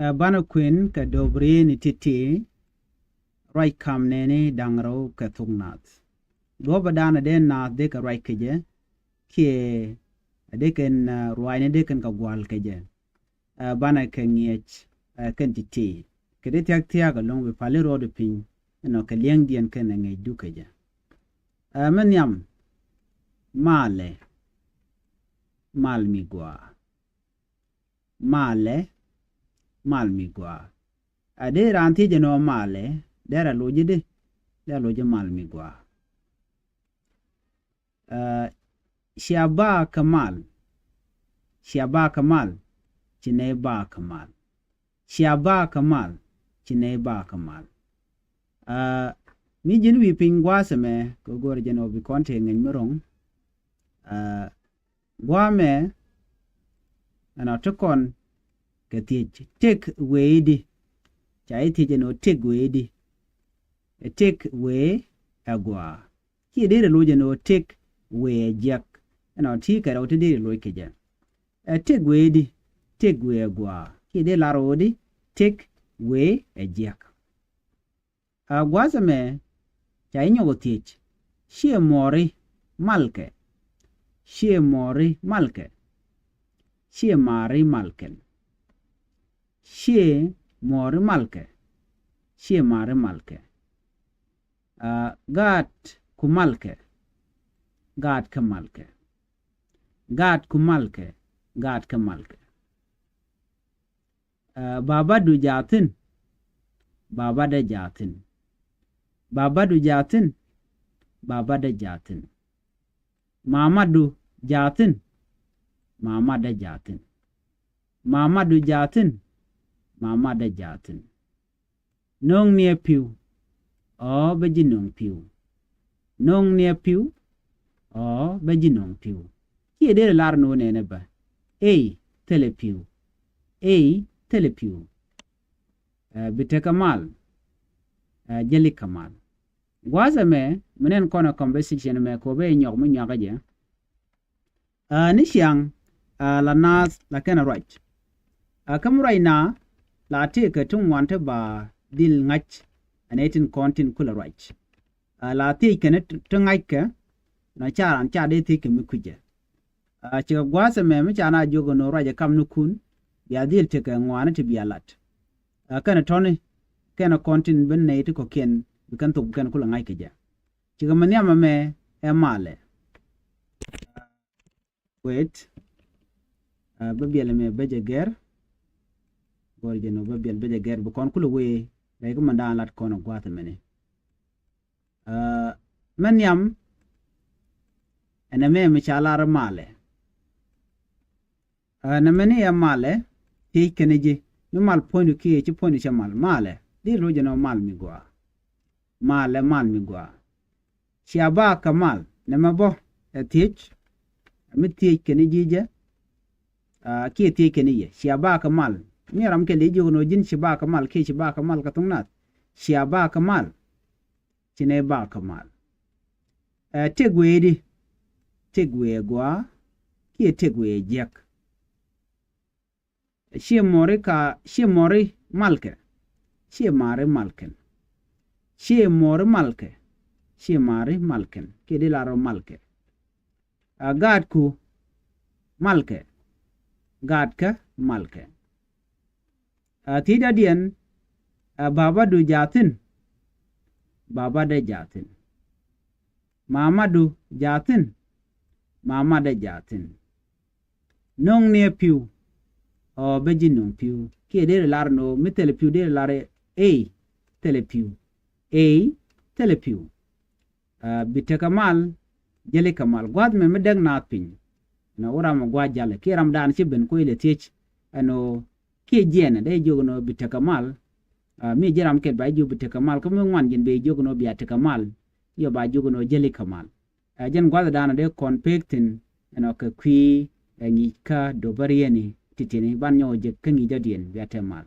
Bana Queen ka dobri ni titi right kam nene dangro ka thugnat go badana den na de ka right keje kie de ken ruine de ken ka gwal keje bana ka ngiech kan titi kede tiak tiak long we pale road pin no ka liang dien ken ngai du keje man yam male mal mi gwa male mal mi gwa ade ranti jeno male dera loje de da loje mal mi gwa shiaba kamal chine ba kamal shiaba kamal chine ba kamal mi jin wi pingwa seme ko gor jeno bi konte ngin merong gwa me ana tokon ketich take away di chai ti no take away di take away agwa ki de lo je no take away jak ana ti ka ro ti de lo ke ja take away di take away agwa ki de la ro di take away jak agwa zame chai nyogo tich shie mori malke shie mori malke shie mari malken shie mori malke shie mari malke gat kumalke gat kamalke gat kumalke gat kamalke baba du jatin baba da jatin baba du jatin baba da jatin mama du jatin mama da jatin mama du jatin mama da jatin nong nia piu o beji nong piu nong nia piu o beji nong piu ki de lar no ne ba ei tele piu bite kamal jeli kamal gwaza me menen kono conversation me ko be nyok mu nyaga je ni siang la nas la kana right kam right na la te ka tun wanta ba dil ngach anetin kontin kula right la te kana tun ngaka na charan cha de te kemi kuje ci gwasa me mi chana jogo no raja kam nu kun ya dil te ka ngwana te bialat kana toni kana kontin ben ne te ko ken bikan to kan kula ngai keja ci ga manya me e male wait babiel me beje ger gorje no babiel beje ger bu kon kula we lay ko manda lat kono gwata mene man yam ene me chalar male na mene ya male ti keneje no mal point ki ci point ci mal male di roje no mal mi gwa male mal mi gwa shiaba kamal ne mabo etich mi ti keneje je ki ti keneje shiaba kamal mi ram ke lejo no jin shiba kamal ke shiba kamal ka tungnat shiaba kamal chine ba kamal tegwe gwa ki tegwe jek shi mori malke shi mari malken shi mori malke shi mari malken ke de laro malke gad ku malke gad ka malke tida dien baba du jatin baba da jatin mama du jatin mama da jatin nong ne piu o beji nong piu ke de lar no mitele piu de lare tele piu bite kamal jele kamal gwad me medeg na pin na ora mo gwa jale ke ram dan ci ben ko ile tech ano ke jena de jogono bite kamal mi jeram ke bay ju bite kamal ko mo wan jin be jogono biate kamal yo ba jogono jele kamal jen gwad dan de konpektin ano ke kwi ngi ka do barieni titini ban nyo je kangi jadien biate mal